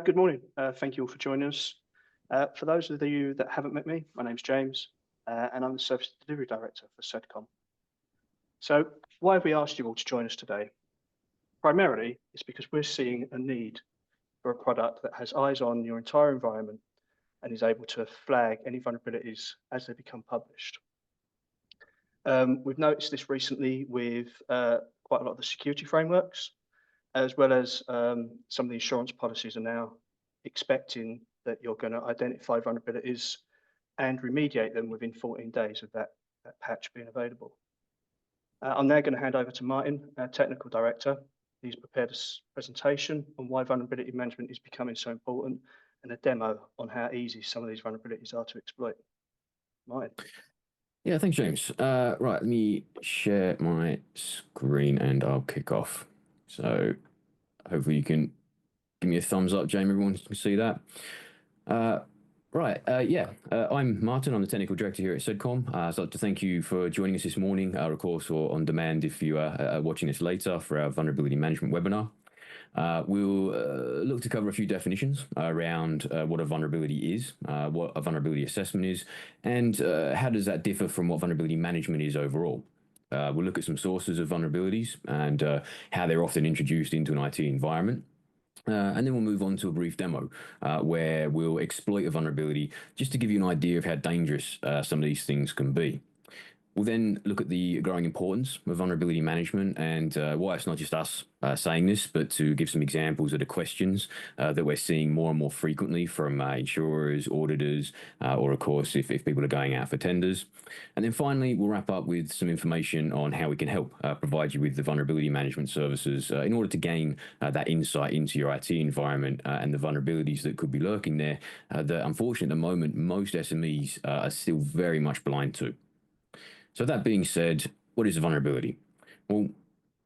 Good morning. Thank you all for joining us. For those of you that haven't met me, my name's James, and I'm the Service Delivery Director for SEDCOM. So why have we asked you all to join us today? Primarily, it's because we're seeing a need for a product that has eyes on your entire environment and is able to flag any vulnerabilities as they become published. We've noticed this recently with quite a lot of the security frameworks, as well as some of the insurance policies are now expecting that you're going to identify vulnerabilities and remediate them within 14 days of that patch being available. I'm now going to hand over to Martin, our Technical Director. He's prepared a presentation on why vulnerability management is becoming so important and a demo on how easy some of these vulnerabilities are to exploit. Martin. Yeah, thanks, James. Right, let me share my screen and I'll kick off. So hopefully you can give me a thumbs up, James. Everyone can see that. I'm Martin. I'm the Technical Director here at SEDCOM. I'd like to thank you for joining us this morning, of course, or on demand if you are watching this later for our vulnerability management webinar. We'll look to cover a few definitions around what a vulnerability is, what a vulnerability assessment is, and how does that differ from what vulnerability management is overall. We'll look at some sources of vulnerabilities and how they're often introduced into an IT environment. And then we'll move on to a brief demo where we'll exploit a vulnerability just to give you an idea of how dangerous some of these things can be. We'll then look at the growing importance of vulnerability management and why it's not just us saying this, but to give some examples of the questions that we're seeing more and more frequently from insurers, auditors, or of course, if people are going out for tenders. And then finally, we'll wrap up with some information on how we can help provide you with the vulnerability management services in order to gain that insight into your IT environment and the vulnerabilities that could be lurking there that unfortunately at the moment, most SMEs are still very much blind to. So that being said, what is a vulnerability? Well,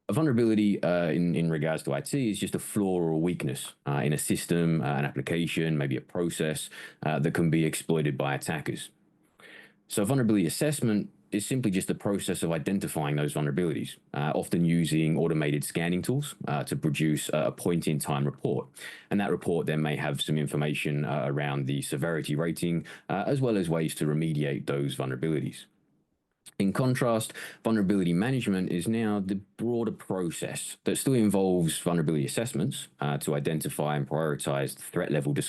a vulnerability in regards to IT is just a flaw or a weakness in a system, an application, maybe a process that can be exploited by attackers. So vulnerability assessment is simply just the process of identifying those vulnerabilities, often using automated scanning tools to produce a point-in-time report. And that report then may have some information around the severity rating, as well as ways to remediate those vulnerabilities. In contrast, vulnerability management is now the broader process that still involves vulnerability assessments to identify and prioritize the threat level of the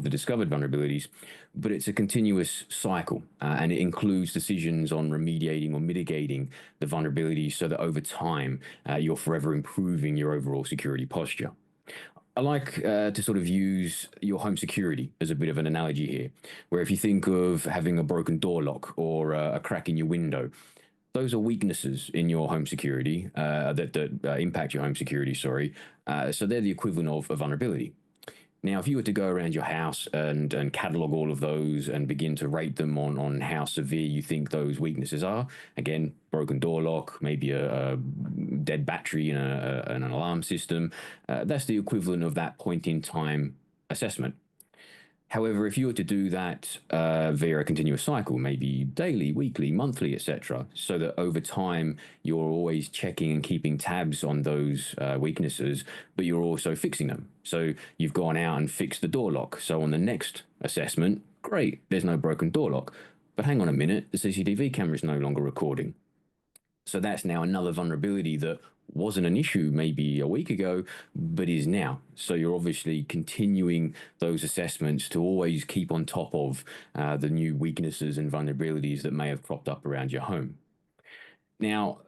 discovered vulnerabilities, but it's a continuous cycle and it includes decisions on remediating or mitigating the vulnerabilities so that over time you're forever improving your overall security posture. I like to sort of use your home security as a bit of an analogy here, where if you think of having a broken door lock or a crack in your window, those are weaknesses in your home security that impact your home security, so they're the equivalent of a vulnerability. Now, if you were to go around your house and catalog all of those and begin to rate them on how severe you think those weaknesses are, again, broken door lock, maybe a dead battery in an alarm system, that's the equivalent of that point-in-time assessment. However, if you were to do that via a continuous cycle, maybe daily, weekly, monthly, etc., so that over time you're always checking and keeping tabs on those weaknesses, but you're also fixing them. So you've gone out and fixed the door lock. So on the next assessment, great, there's no broken door lock. But hang on a minute, the CCTV camera is no longer recording. So that's now another vulnerability that wasn't an issue maybe a week ago, but is now. So you're obviously continuing those assessments to always keep on top of the new weaknesses and vulnerabilities that may have cropped up around your home. Now,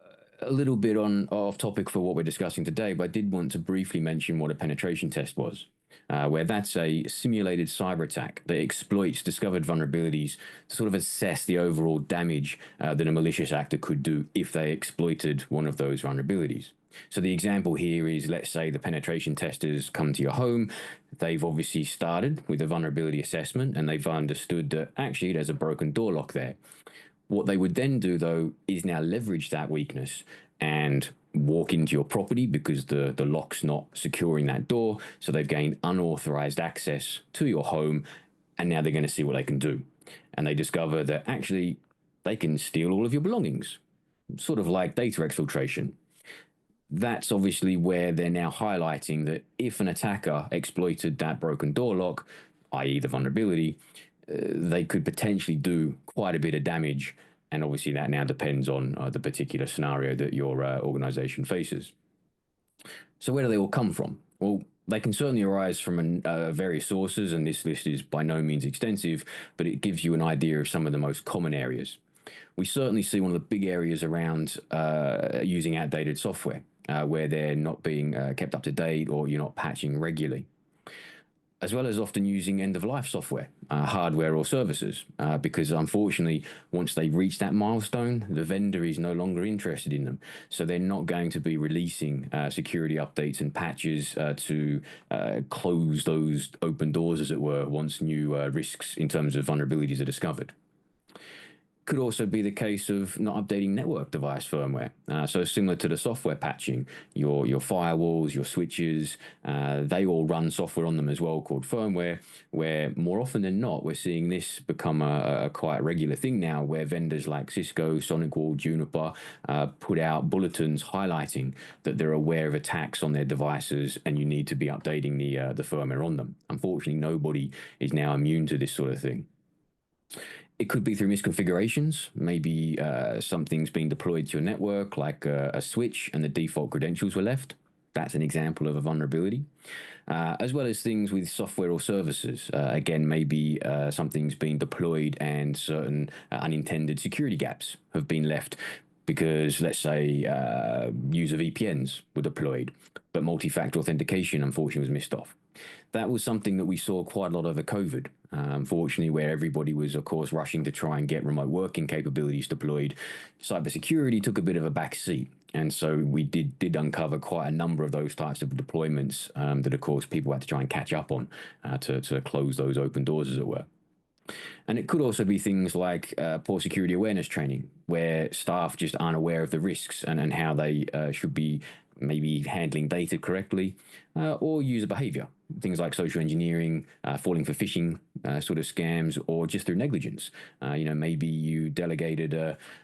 a little bit off topic for what we're discussing today, but I did want to briefly mention what a penetration test was. Where that's a simulated cyber attack that exploits discovered vulnerabilities to sort of assess the overall damage that a malicious actor could do if they exploited one of those vulnerabilities. So the example here is, let's say the penetration testers come to your home. They've obviously started with a vulnerability assessment and they've understood that actually there's a broken door lock there. What they would then do, though, is now leverage that weakness and walk into your property because the lock's not securing that door. So they've gained unauthorized access to your home, and now they're going to see what they can do. And they discover that actually they can steal all of your belongings, sort of like data exfiltration. that's obviously where they're now highlighting that if an attacker exploited that broken door lock, i.e. the vulnerability, they could potentially do quite a bit of damage. And obviously that now depends on the particular scenario that your organization faces. So where do they all come from? Well, they can certainly arise from various sources, and this list is by no means extensive, but it gives you an idea of some of the most common areas. We certainly see one of the big areas around using outdated software, where they're not being kept up to date or you're not patching regularly, as well as often using end-of-life software, hardware or services, because unfortunately, once they reach that milestone, the vendor is no longer interested in them. So they're not going to be releasing security updates and patches to close those open doors, as it were, once new risks in terms of vulnerabilities are discovered. Could also be the case of not updating network device firmware. So similar to the software patching, your firewalls, your switches, they all run software on them as well called firmware, where more often than not, we're seeing this become a quite regular thing now, where vendors like Cisco, SonicWall, Juniper put out bulletins highlighting that they're aware of attacks on their devices and you need to be updating the firmware on them. Unfortunately, nobody is now immune to this sort of thing. It could be through misconfigurations. Maybe something's being deployed to your network, like a switch, and the default credentials were left. That's an example of a vulnerability. As well as things with software or services. Again, maybe something's being deployed and certain unintended security gaps have been left because, let's say, user VPNs were deployed, but multi-factor authentication, unfortunately, was missed off. That was something that we saw quite a lot over COVID, unfortunately, where everybody was, of course, rushing to try and get remote working capabilities deployed. Cybersecurity took a bit of a back seat. And so we did uncover quite a number of those types of deployments that, of course, people had to try and catch up on to close those open doors, as it were. And it could also be things like poor security awareness training, where staff just aren't aware of the risks and how they should be maybe handling data correctly, or user behavior. Things like social engineering, falling for phishing sort of scams, or just through negligence. Maybe you delegated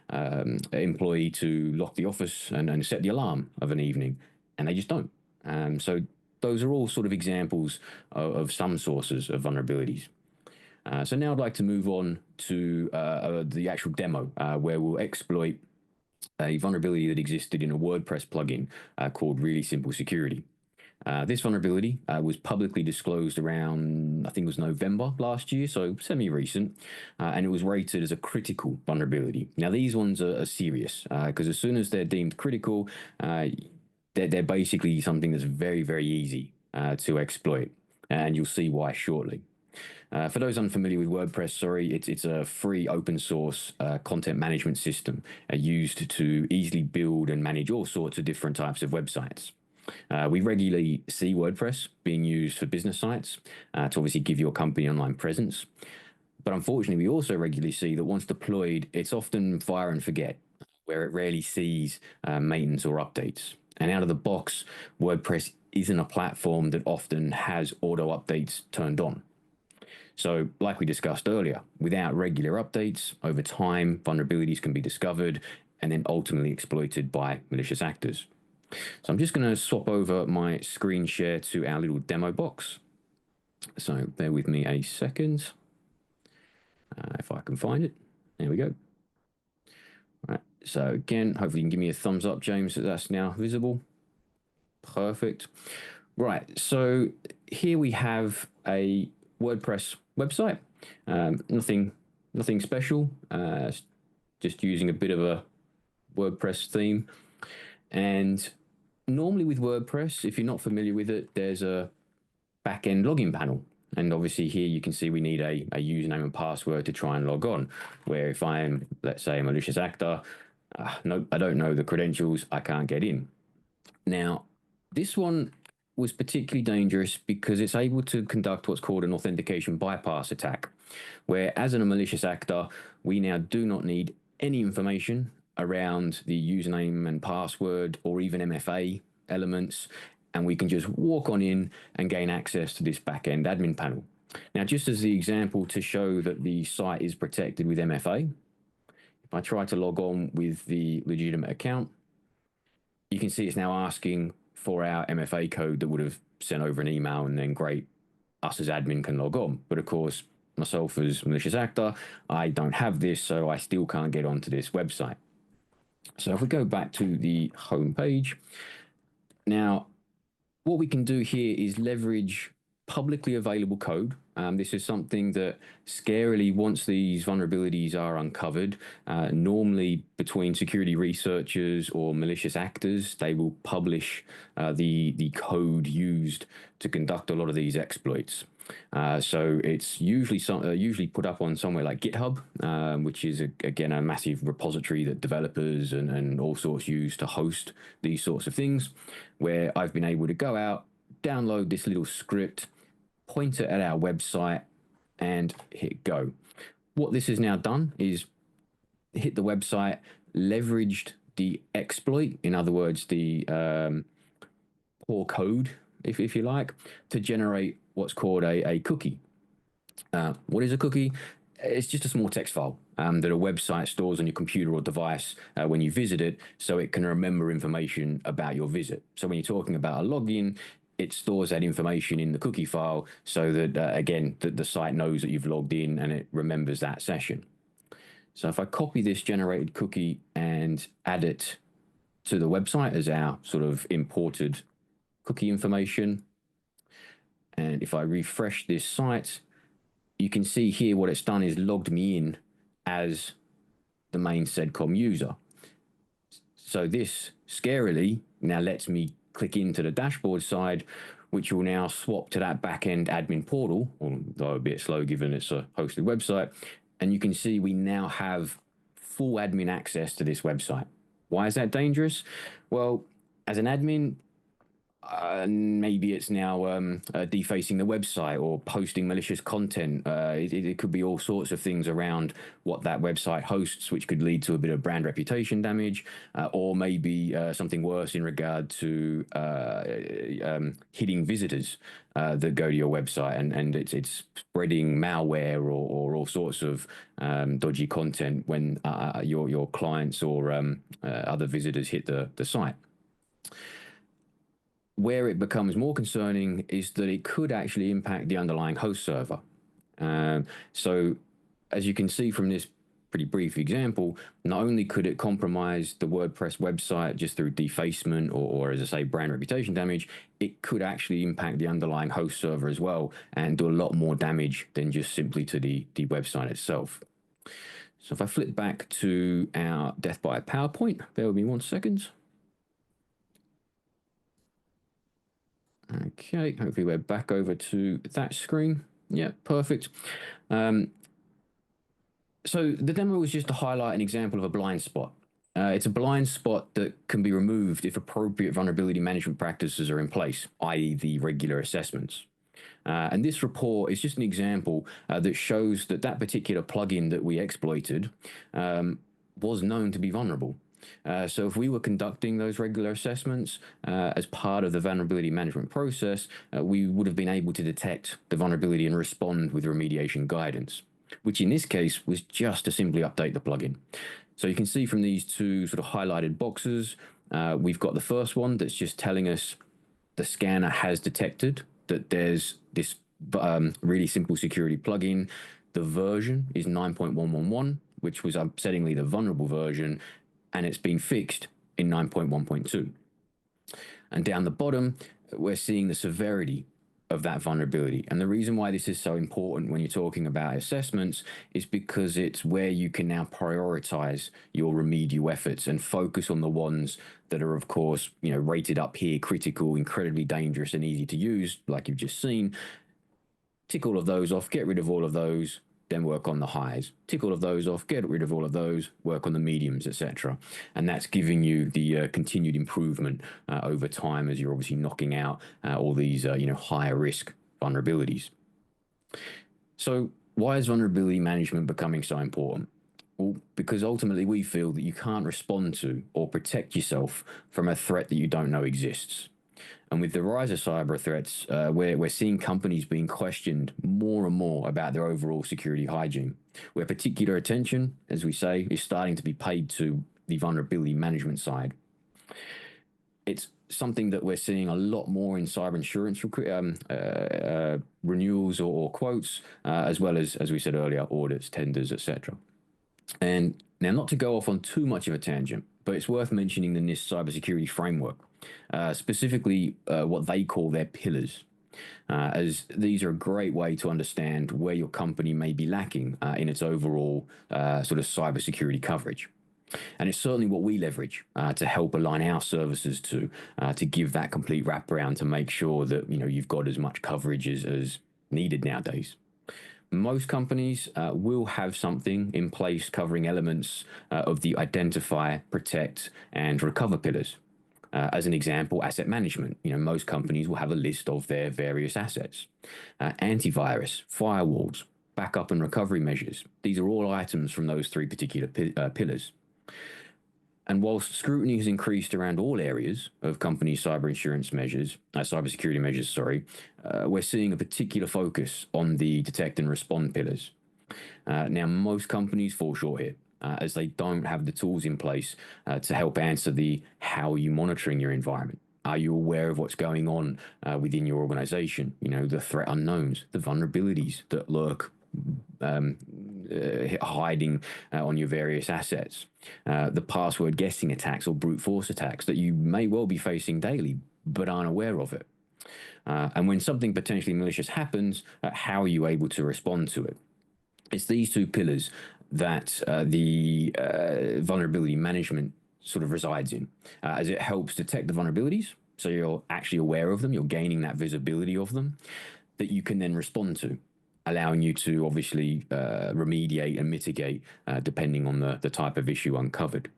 an employee to lock the office and set the alarm of an evening, and they just don't. So those are all sort of examples of some sources of vulnerabilities. So now I'd like to move on to the actual demo, where we'll exploit a vulnerability that existed in a WordPress plugin called Really Simple Security. This vulnerability was publicly disclosed around, I think it was November last year, so semi-recent, and it was rated as a critical vulnerability. Now, these ones are serious because as soon as they're deemed critical, they're basically something that's very, very easy to exploit, and you'll see why shortly. For those unfamiliar with WordPress, it's a free open source content management system used to easily build and manage all sorts of different types of websites. We regularly see WordPress being used for business sites to obviously give your company online presence. But unfortunately, we also regularly see that once deployed, it's often fire and forget, where it rarely sees maintenance or updates. And out of the box, WordPress isn't a platform that often has auto updates turned on. So, like we discussed earlier, without regular updates, over time, vulnerabilities can be discovered and then ultimately exploited by malicious actors. So I'm just going to swap over my screen share to our little demo box. So bear with me a second, if I can find it. There we go. All right. So again, hopefully you can give me a thumbs up, James, that that's now visible. Perfect. Right. So here we have a WordPress website. Nothing special. Just using a bit of a WordPress theme. And normally with WordPress, if you're not familiar with it, there's a back-end login panel. And obviously here you can see we need a username and password to try and log on, where if I'm, let's say, a malicious actor, no, I don't know the credentials, I can't get in. Now, this one was particularly dangerous because it's able to conduct what's called an authentication bypass attack, where as a malicious actor, we now do not need any information around the username and password or even MFA elements, and we can just walk on in and gain access to this back-end admin panel. Now, just as the example to show that the site is protected with MFA, if I try to log on with the legitimate account, you can see it's now asking for our MFA code that would have sent over an email, and then great, us as admin can log on. But of course, myself as malicious actor, I don't have this, so I still can't get onto this website. So if we go back to the home page, now what we can do here is leverage publicly available code. This is something that scarily, once these vulnerabilities are uncovered, normally between security researchers or malicious actors, they will publish the code used to conduct a lot of these exploits. So it's usually put up on somewhere like GitHub, which is again a massive repository that developers and all sorts use to host these sorts of things, where I've been able to go out, download this little script, point it at our website, and hit go. What this has now done is hit the website, leveraged the exploit, in other words, the poor code, if you like, to generate what's called a cookie. What is a cookie? It's just a small text file that a website stores on your computer or device when you visit it, so it can remember information about your visit. So when you're talking about a login, it stores that information in the cookie file so that, again, the site knows that you've logged in and it remembers that session. So if I copy this generated cookie and add it to the website as our sort of imported cookie information, and if I refresh this site, you can see here what it's done is logged me in as the main SEDCOM user. So this scarily now lets me click into the dashboard side, which will now swap to that backend admin portal, although a bit slow given it's a hosted website. And you can see we now have full admin access to this website. Why is that dangerous? Well, as an admin, maybe it's now defacing the website or posting malicious content. It could be all sorts of things around what that website hosts, which could lead to a bit of brand reputation damage, or maybe something worse in regard to hitting visitors that go to your website, and it's spreading malware or all sorts of dodgy content when your clients or other visitors hit the site. Where it becomes more concerning is that it could actually impact the underlying host server. So as you can see from this pretty brief example, not only could it compromise the WordPress website just through defacement or as I say, brand reputation damage, it could actually impact the underlying host server as well and do a lot more damage than just simply to the website itself. So if I flip back to our Death by PowerPoint, bear with me 1 second. Okay, hopefully we're back over to that screen. Yeah, perfect. So the demo was just to highlight an example of a blind spot. It's a blind spot that can be removed if appropriate vulnerability management practices are in place, i.e. the regular assessments. And this report is just an example that shows that that particular plugin that we exploited was known to be vulnerable. So if we were conducting those regular assessments as part of the vulnerability management process, we would have been able to detect the vulnerability and respond with remediation guidance, which in this case was just to simply update the plugin. So you can see from these two sort of highlighted boxes, we've got the first one that's just telling us the scanner has detected that there's this really simple security plugin. The version is 9.111, which was upsettingly the vulnerable version, and it's been fixed in 9.1.2. And down the bottom, we're seeing the severity of that vulnerability. And the reason why this is so important when you're talking about assessments is because it's where you can now prioritize your remedial efforts and focus on the ones that are, of course, rated up here, critical, incredibly dangerous and easy to use, like you've just seen. Tick all of those off, get rid of all of those, then work on the highs. Tick all of those off, get rid of all of those, work on the mediums, etc. And that's giving you the continued improvement over time as you're obviously knocking out all these higher risk vulnerabilities. So why is vulnerability management becoming so important? Well, because ultimately we feel that you can't respond to or protect yourself from a threat that you don't know exists. And with the rise of cyber threats, we're seeing companies being questioned more and more about their overall security hygiene, where particular attention, as we say, is starting to be paid to the vulnerability management side. It's something that we're seeing a lot more in cyber insurance renewals or quotes, as well as we said earlier, audits, tenders, etc. And now, not to go off on too much of a tangent, but it's worth mentioning the NIST cybersecurity framework, specifically what they call their pillars, as these are a great way to understand where your company may be lacking in its overall sort of cybersecurity coverage. And it's certainly what we leverage to help align our services to give that complete wraparound to make sure that you've got as much coverage as needed nowadays. Most companies will have something in place covering elements of the identify, protect, and recover pillars. As an example, asset management. Most companies will have a list of their various assets. Antivirus, firewalls, backup and recovery measures. These are all items from those three particular pillars. And whilst scrutiny has increased around all areas of company cybersecurity measures, we're seeing a particular focus on the detect and respond pillars. Now, most companies fall short here, as they don't have the tools in place to help answer the how are you monitoring your environment? Are you aware of what's going on within your organization? The threat unknowns, the vulnerabilities that lurk hiding on your various assets, the password guessing attacks or brute force attacks that you may well be facing daily but aren't aware of it. And when something potentially malicious happens, how are you able to respond to it? It's these two pillars that the vulnerability management sort of resides in, as it helps detect the vulnerabilities. So you're actually aware of them, you're gaining that visibility of them that you can then respond to, allowing you to obviously remediate and mitigate depending on the type of issue uncovered.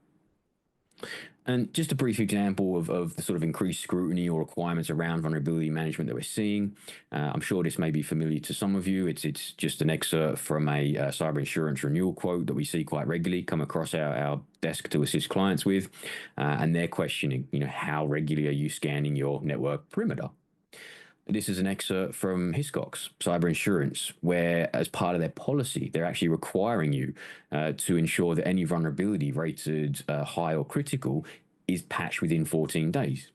And just a brief example of the sort of increased scrutiny or requirements around vulnerability management that we're seeing. I'm sure this may be familiar to some of you. It's just an excerpt from a cyber insurance renewal quote that we see quite regularly come across our desk to assist clients with. And they're questioning, how regularly are you scanning your network perimeter? This is an excerpt from Hiscox Cyber Insurance, where as part of their policy, they're actually requiring you to ensure that any vulnerability rated high or critical is patched within 14 days.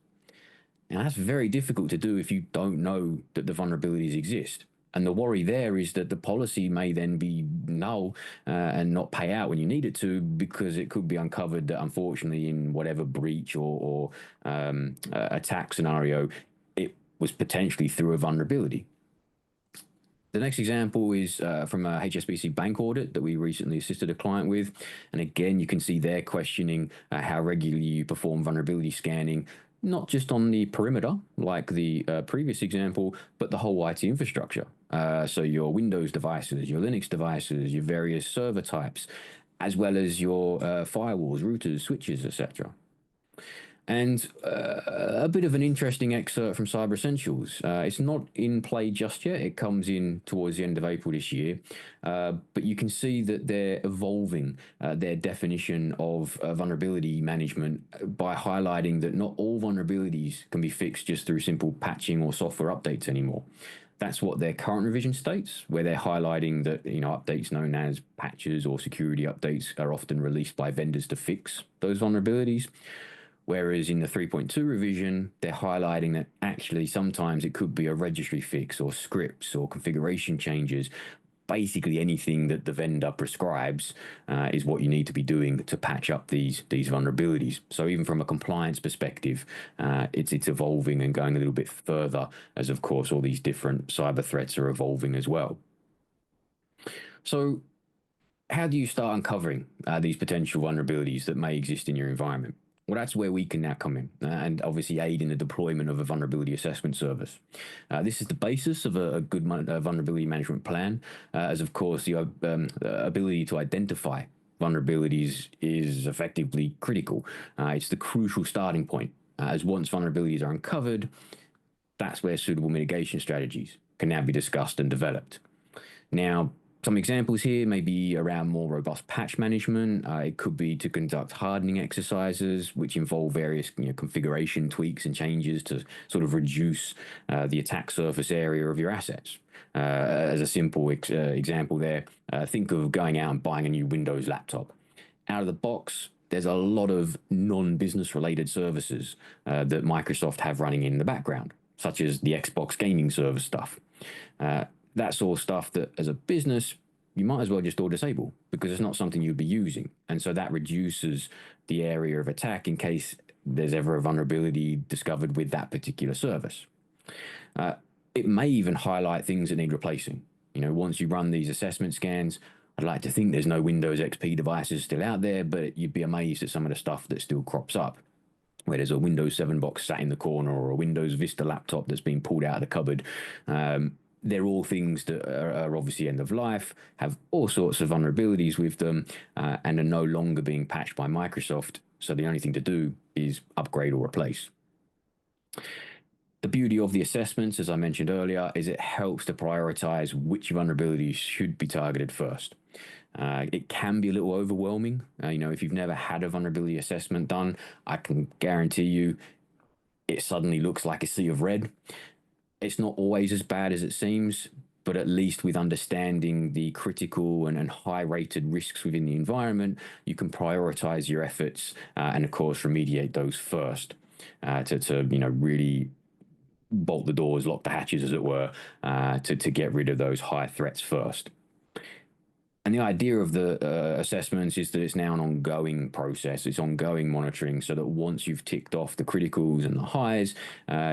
Now, that's very difficult to do if you don't know that the vulnerabilities exist. And the worry there is that the policy may then be null and not pay out when you need it to, because it could be uncovered that unfortunately in whatever breach or attack scenario, was potentially through a vulnerability. The next example is from a HSBC bank audit that we recently assisted a client with. And again, you can see they're questioning how regularly you perform vulnerability scanning, not just on the perimeter, like the previous example, but the whole IT infrastructure. So your Windows devices, your Linux devices, your various server types, as well as your firewalls, routers, switches, etc. And a bit of an interesting excerpt from Cyber Essentials. It's not in play just yet. It comes in towards the end of April this year. But you can see that they're evolving their definition of vulnerability management by highlighting that not all vulnerabilities can be fixed just through simple patching or software updates anymore. That's what their current revision states, where they're highlighting that updates known as patches or security updates are often released by vendors to fix those vulnerabilities. Whereas in the 3.2 revision, they're highlighting that actually sometimes it could be a registry fix or scripts or configuration changes. Basically anything that the vendor prescribes is what you need to be doing to patch up these vulnerabilities. So even from a compliance perspective, it's evolving and going a little bit further, as of course all these different cyber threats are evolving as well. So how do you start uncovering these potential vulnerabilities that may exist in your environment? Well, that's where we can now come in and obviously aid in the deployment of a vulnerability assessment service. This is the basis of a good vulnerability management plan, as of course the ability to identify vulnerabilities is effectively critical. It's the crucial starting point, as once vulnerabilities are uncovered, that's where suitable mitigation strategies can now be discussed and developed. Now, some examples here may be around more robust patch management. It could be to conduct hardening exercises, which involve various configuration tweaks and changes to sort of reduce the attack surface area of your assets. As a simple example there, think of going out and buying a new Windows laptop. Out of the box, there's a lot of non-business related services that Microsoft have running in the background, such as the Xbox gaming server stuff. That's all stuff that as a business, you might as well just all disable because it's not something you'd be using. And so that reduces the area of attack in case there's ever a vulnerability discovered with that particular service. It may even highlight things that need replacing. Once you run these assessment scans, I'd like to think there's no Windows XP devices still out there, but you'd be amazed at some of the stuff that still crops up, where there's a Windows 7 box sat in the corner or a Windows Vista laptop that's been pulled out of the cupboard. They're all things that are obviously end of life, have all sorts of vulnerabilities with them, and are no longer being patched by Microsoft. So the only thing to do is upgrade or replace. The beauty of the assessments, as I mentioned earlier, is it helps to prioritize which vulnerabilities should be targeted first. It can be a little overwhelming. If you've never had a vulnerability assessment done, I can guarantee you it suddenly looks like a sea of red. It's not always as bad as it seems, but at least with understanding the critical and high-rated risks within the environment, you can prioritize your efforts and, of course, remediate those first to really bolt the doors, lock the hatches, as it were, to get rid of those high threats first. And the idea of the assessments is that it's now an ongoing process. It's ongoing monitoring so that once you've ticked off the criticals and the highs,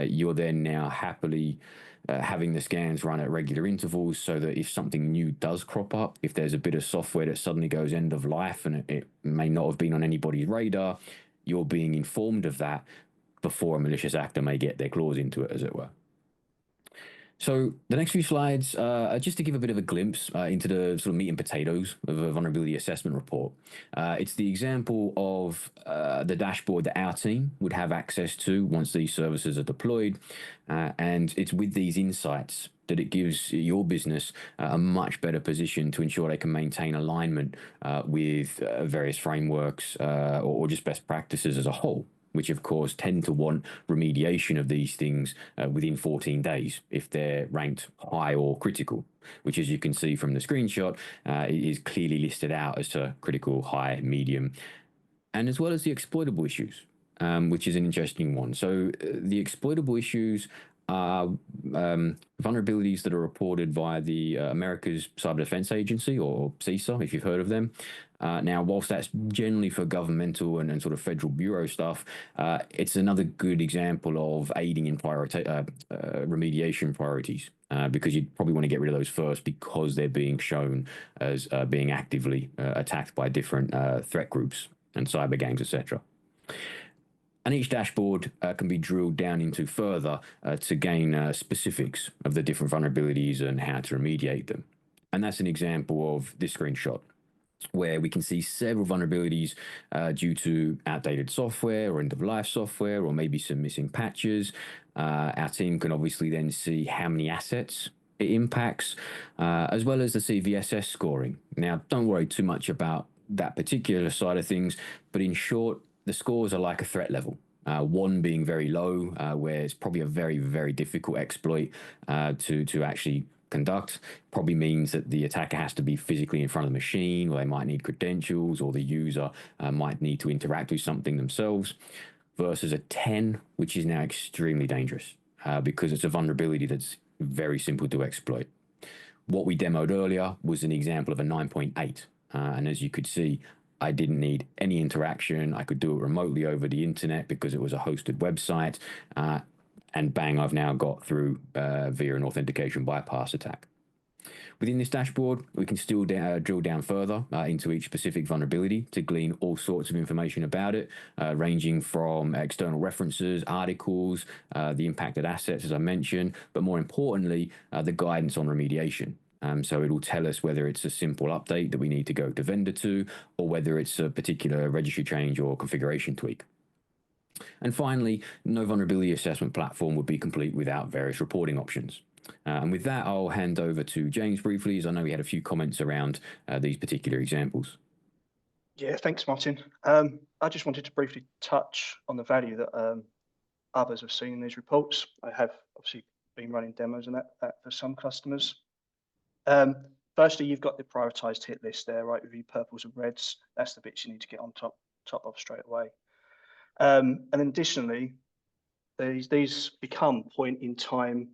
you're then now happily having the scans run at regular intervals so that if something new does crop up, if there's a bit of software that suddenly goes end of life and it may not have been on anybody's radar, you're being informed of that before a malicious actor may get their claws into it, as it were. So the next few slides are just to give a bit of a glimpse into the sort of meat and potatoes of a vulnerability assessment report. It's the example of the dashboard that our team would have access to once these services are deployed. And it's with these insights that it gives your business a much better position to ensure they can maintain alignment with various frameworks or just best practices as a whole, which of course tend to want remediation of these things within 14 days if they're ranked high or critical, which, as you can see from the screenshot, is clearly listed out as to critical, high, medium, and as well as the exploitable issues, which is an interesting one. So the exploitable issues are vulnerabilities that are reported via the America's Cyber Defense Agency, or CISA, if you've heard of them. Now, whilst that's generally for governmental and sort of federal bureau stuff, it's another good example of aiding in remediation priorities, because you'd probably want to get rid of those first because they're being shown as being actively attacked by different threat groups and cyber gangs, etc. And each dashboard can be drilled down into further to gain specifics of the different vulnerabilities and how to remediate them. And that's an example of this screenshot, where we can see several vulnerabilities due to outdated software or end-of-life software, or maybe some missing patches. Our team can obviously then see how many assets it impacts, as well as the CVSS scoring. Now, don't worry too much about that particular side of things, but in short, the scores are like a threat level. 1 being very low, where it's probably a very, very difficult exploit to actually conduct. Probably means that the attacker has to be physically in front of the machine, or they might need credentials, or the user might need to interact with something themselves, versus a 10, which is now extremely dangerous because it's a vulnerability that's very simple to exploit. What we demoed earlier was an example of a 9.8, and as you could see, I didn't need any interaction. I could do it remotely over the internet because it was a hosted website. And bang, I've now got through via an authentication bypass attack. Within this dashboard, we can still drill down further into each specific vulnerability to glean all sorts of information about it, ranging from external references, articles, the impacted assets, as I mentioned, but more importantly, the guidance on remediation. So it'll tell us whether it's a simple update that we need to go to vendor to, or whether it's a particular registry change or configuration tweak. And finally, no vulnerability assessment platform would be complete without various reporting options. And with that, I'll hand over to James briefly, as I know we had a few comments around these particular examples. Yeah, thanks, Martin. I just wanted to briefly touch on the value that others have seen in these reports. I have obviously been running demos and that for some customers. Firstly, you've got the prioritized hit list there, right, with your purples and reds. That's the bits you need to get on top top off straight away. And additionally, these become point in time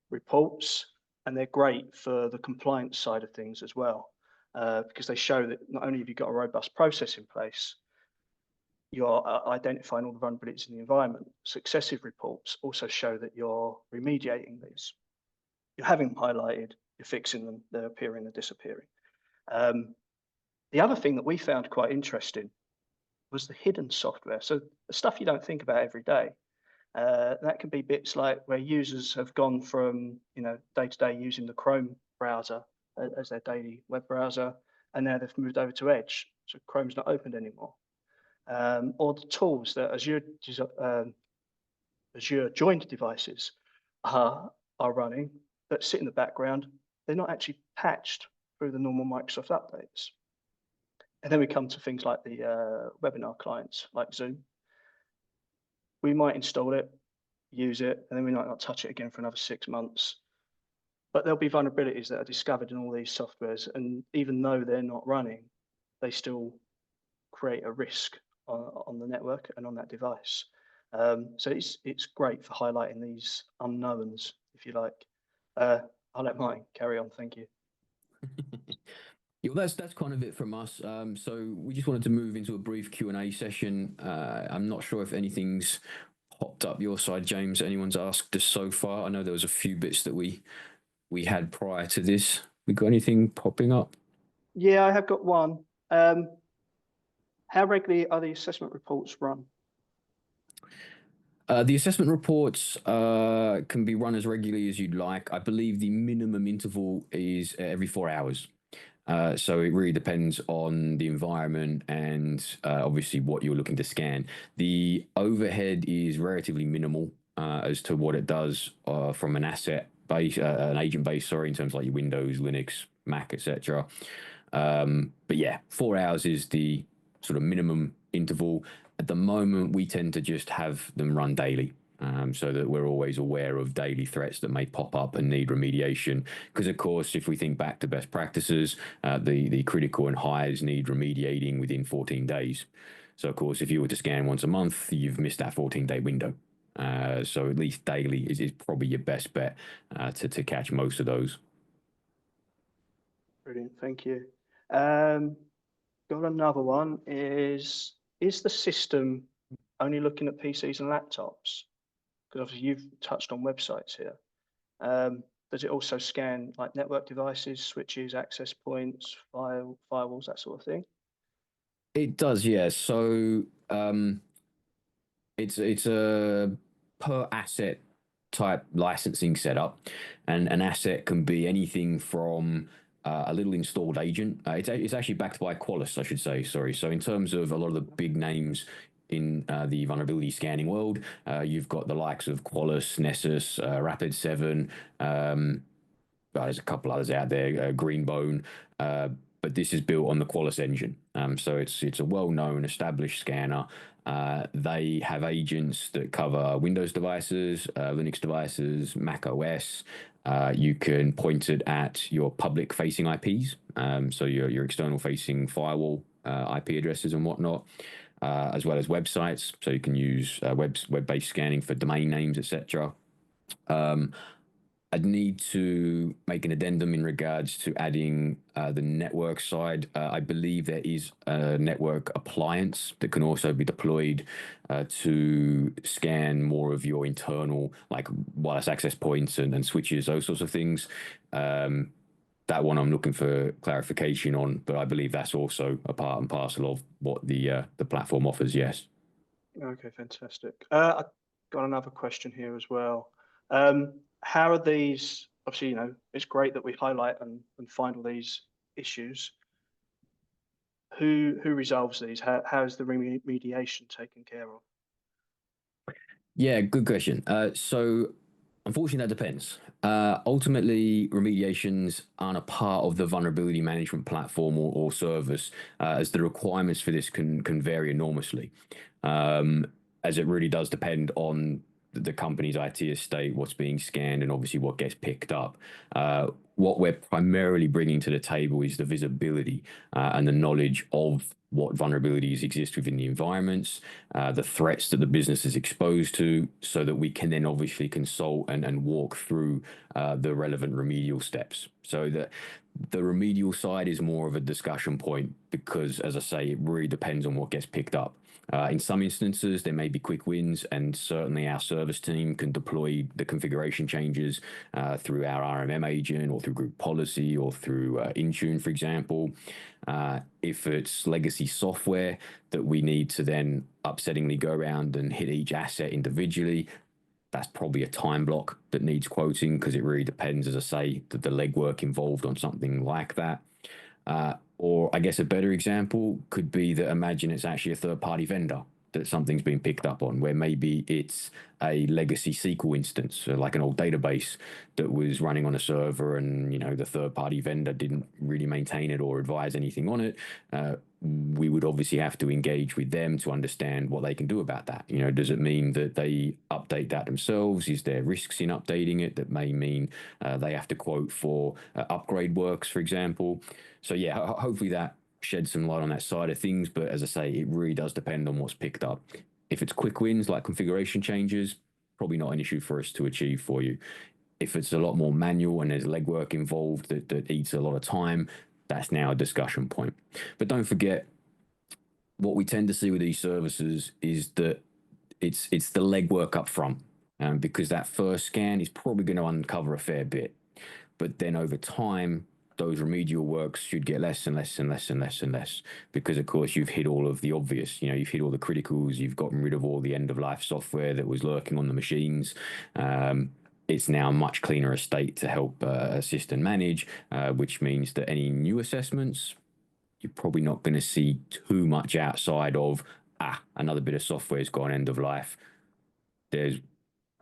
reports, and they're great for the compliance side of things as well, because they show that not only have you got a robust process in place, you are identifying all the vulnerabilities in the environment. Successive reports also show that you're remediating these. You're having them highlighted, you're fixing them, they're appearing, they're disappearing. The other thing that we found quite interesting was the hidden software. So the stuff you don't think about every day. That can be bits like where users have gone from, day to day using the Chrome browser as their daily web browser, and now they've moved over to Edge, so Chrome's not opened anymore. Or the tools that Azure joined devices are running that sit in the background. They're not actually patched through the normal Microsoft updates. And then we come to things like the webinar clients, like Zoom. We might install it, use it, and then we might not touch it again for another 6 months. But there'll be vulnerabilities that are discovered in all these softwares, and even though they're not running, they still create a risk on the network and on that device. So it's great for highlighting these unknowns, if you like. I'll let Martin carry on. Thank you. Yeah, well, that's kind of it from us. So we just wanted to move into a brief Q&A session. I'm not sure if anything's popped up your side, James. Anyone's asked us so far? I know there was a few bits that we had prior to this. We got anything popping up? Yeah, I have got one. How regularly are the assessment reports run? The assessment reports can be run as regularly as you'd like. I believe the minimum interval is every 4 hours. So it really depends on the environment and obviously what you're looking to scan. The overhead is relatively minimal as to what it does from an asset base, an agent base, sorry, in terms of like your Windows, Linux, Mac, etc. But yeah, 4 hours is the sort of minimum interval. At the moment, we tend to just have them run daily. So that we're always aware of daily threats that may pop up and need remediation. Because of course, if we think back to best practices, the critical and highs need remediating within 14 days. So of course, if you were to scan once a month, you've missed that 14-day window. So at least daily is probably your best bet to catch most of those. Brilliant, thank you. Got another one. Is the system only looking at PCs and laptops? Because obviously you've touched on websites here. Does it also scan like network devices, switches, access points, firewalls, that sort of thing? It does, yeah. So it's a per asset type licensing setup, and an asset can be anything from a little installed agent. It's actually backed by Qualys, I should say. Sorry. So in terms of a lot of the big names in the vulnerability scanning world, you've got the likes of Qualys, Nessus, Rapid7. There's a couple others out there, Greenbone. But this is built on the Qualys engine. So it's a well-known, established scanner. They have agents that cover Windows devices, Linux devices, Mac OS. You can point it at your public-facing IPs, so your external-facing firewall IP addresses and whatnot, as well as websites. So you can use web-based scanning for domain names, etc. I'd need to make an addendum in regards to adding the network side. I believe there is a network appliance that can also be deployed to scan more of your internal, like wireless access points and switches, those sorts of things. That one I'm looking for clarification on, but I believe that's also a part and parcel of what the platform offers. Yes. Okay, fantastic. I've got another question here as well. How are these, obviously, it's great that we highlight and find all these issues. Who resolves these? How is the remediation taken care of? Yeah, good question. So unfortunately, that depends. Ultimately, remediations aren't a part of the vulnerability management platform or service, as the requirements for this can vary enormously, as it really does depend on the company's IT estate, what's being scanned, and obviously what gets picked up. What we're primarily bringing to the table is the visibility and the knowledge of what vulnerabilities exist within the environments, the threats that the business is exposed to, so that we can then obviously consult and walk through the relevant remedial steps. So the remedial side is more of a discussion point because, as I say, it really depends on what gets picked up. In some instances, there may be quick wins, and certainly our service team can deploy the configuration changes through our RMM agent or through group policy or through Intune, for example. If it's legacy software that we need to then upsettingly go around and hit each asset individually, that's probably a time block that needs quoting because it really depends, as I say, the legwork involved on something like that. Or I guess a better example could be that imagine it's actually a third-party vendor that something's been picked up on, where maybe it's a legacy SQL instance, so like an old database that was running on a server, and the third-party vendor didn't really maintain it or advise anything on it. We would obviously have to engage with them to understand what they can do about that. Does it mean that they update that themselves? Is there risks in updating it that may mean they have to quote for upgrade works, for example? So yeah, hopefully that sheds some light on that side of things. But as I say, it really does depend on what's picked up. If it's quick wins like configuration changes, probably not an issue for us to achieve for you. If it's a lot more manual and there's legwork involved that eats a lot of time, that's now a discussion point. But don't forget, what we tend to see with these services is that it's the legwork up front, because that first scan is probably going to uncover a fair bit. But then over time, those remedial works should get less and less and less and less and less because, of course, you've hit all of the obvious. You've hit all the criticals. You've gotten rid of all the end-of-life software that was lurking on the machines. It's now a much cleaner estate to help assist and manage, which means that any new assessments, you're probably not going to see too much outside of, another bit of software has gone end of life. There's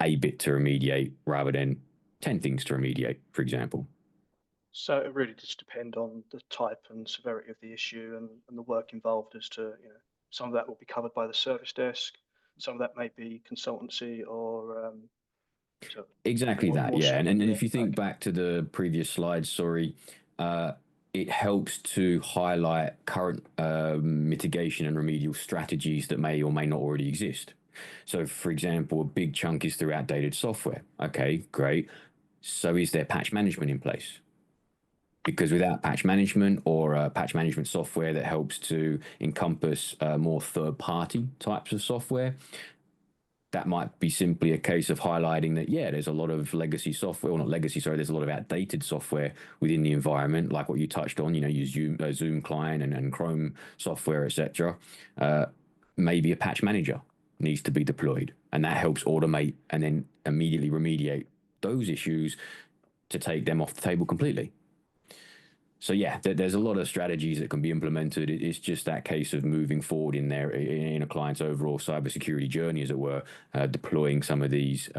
a bit to remediate rather than 10 things to remediate, for example. So it really does depend on the type and severity of the issue and the work involved as to, some of that will be covered by the service desk, some of that may be consultancy or exactly more, that, more yeah. And if you think okay. back to the previous slide, sorry, it helps to highlight current mitigation and remedial strategies that may or may not already exist. So, for example, a big chunk is through outdated software. Okay, great. So is there patch management in place? Because without patch management or patch management software that helps to encompass more third-party types of software, that might be simply a case of highlighting that, yeah, there's a lot of legacy software, or not legacy, sorry, there's a lot of outdated software within the environment, like what you touched on, your Zoom client and Chrome software, etc. Maybe a patch manager needs to be deployed, and that helps automate and then immediately remediate those issues to take them off the table completely. So yeah, there's a lot of strategies that can be implemented. It's just that case of moving forward in a client's overall cybersecurity journey, as it were, deploying some of these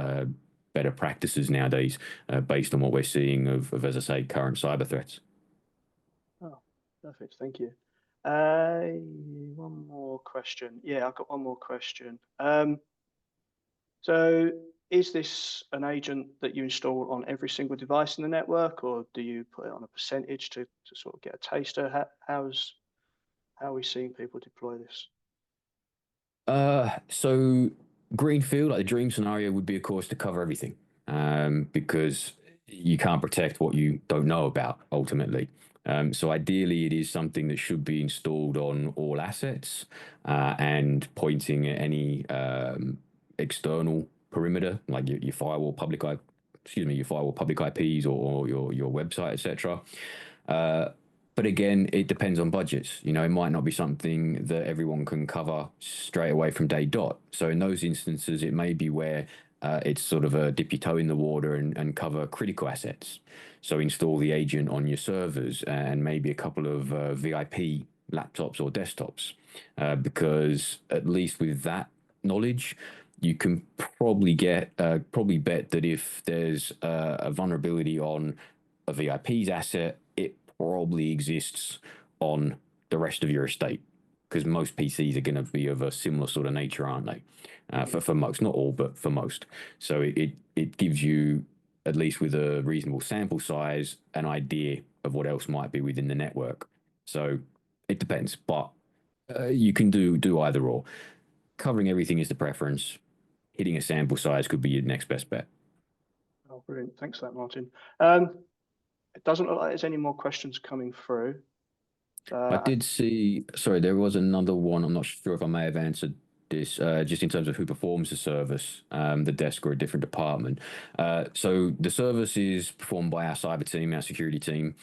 better practices nowadays based on what we're seeing of, as I say, current cyber threats. Oh, perfect. Thank you. One more question. Yeah, I've got one more question. So is this an agent that you install on every single device in the network, or do you put it on a percentage to sort of get a taster? How are we seeing people deploy this? So greenfield, like the dream scenario, would be, of course, to cover everything, because you can't protect what you don't know about ultimately. So ideally, it is something that should be installed on all assets and pointing at any external perimeter, like your firewall public your firewall public IPs or your website, etc. But again, it depends on budgets. It might not be something that everyone can cover straight away from day dot. So in those instances, it may be where it's sort of a dip your toe in the water and cover critical assets. So install the agent on your servers and maybe a couple of VIP laptops or desktops, because at least with that knowledge, you can probably bet that if there's a vulnerability on a VIP's asset, it probably exists on the rest of your estate. because most PCs are going to be of a similar sort of nature, aren't they? For most, not all, but for most. So it gives you, at least with a reasonable sample size, an idea of what else might be within the network. So it depends, but you can do either or. Covering everything is the preference. Hitting a sample size could be your next best bet. Oh, brilliant. Thanks for that, Martin. It doesn't look like there's any more questions coming through. I did see, sorry, there was another one. I'm not sure if I may have answered this, just in terms of who performs the service, the desk or a different department. So the service is performed by our cyber team, our security team.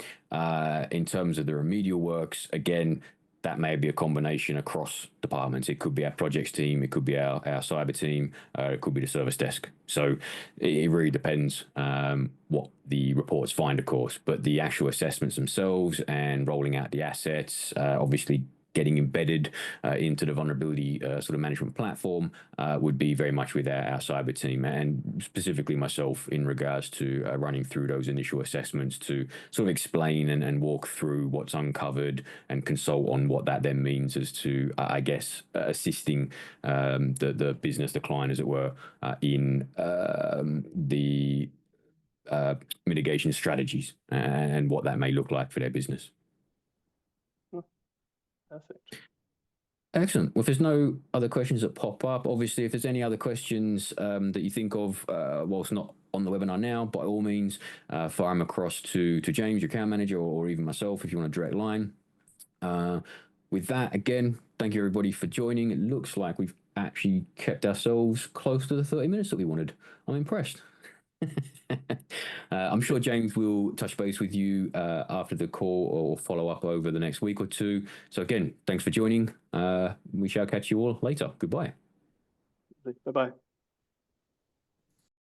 In terms of the remedial works, again, that may be a combination across departments. It could be our projects team, it could be our cyber team, it could be the service desk. So it really depends what the reports find, of course. But the actual assessments themselves and rolling out the assets, obviously getting embedded into the vulnerability sort of management platform would be very much with our cyber team, and specifically myself in regards to running through those initial assessments to sort of explain and walk through what's uncovered and consult on what that then means as to, I guess, assisting the business, the client, as it were, in the mitigation strategies and what that may look like for their business. Perfect. Excellent. Well, if there's no other questions that pop up, obviously, if there's any other questions that you think of whilst not on the webinar now, by all means, fire them across to James, your account manager, or even myself if you want a direct line. With that, again, thank you everybody for joining. It looks like we've actually kept ourselves close to the 30 minutes that we wanted. I'm impressed. I'm sure James will touch base with you after the call or follow up over the next week or two. So again, thanks for joining. We shall catch you all later. Goodbye. Bye-bye.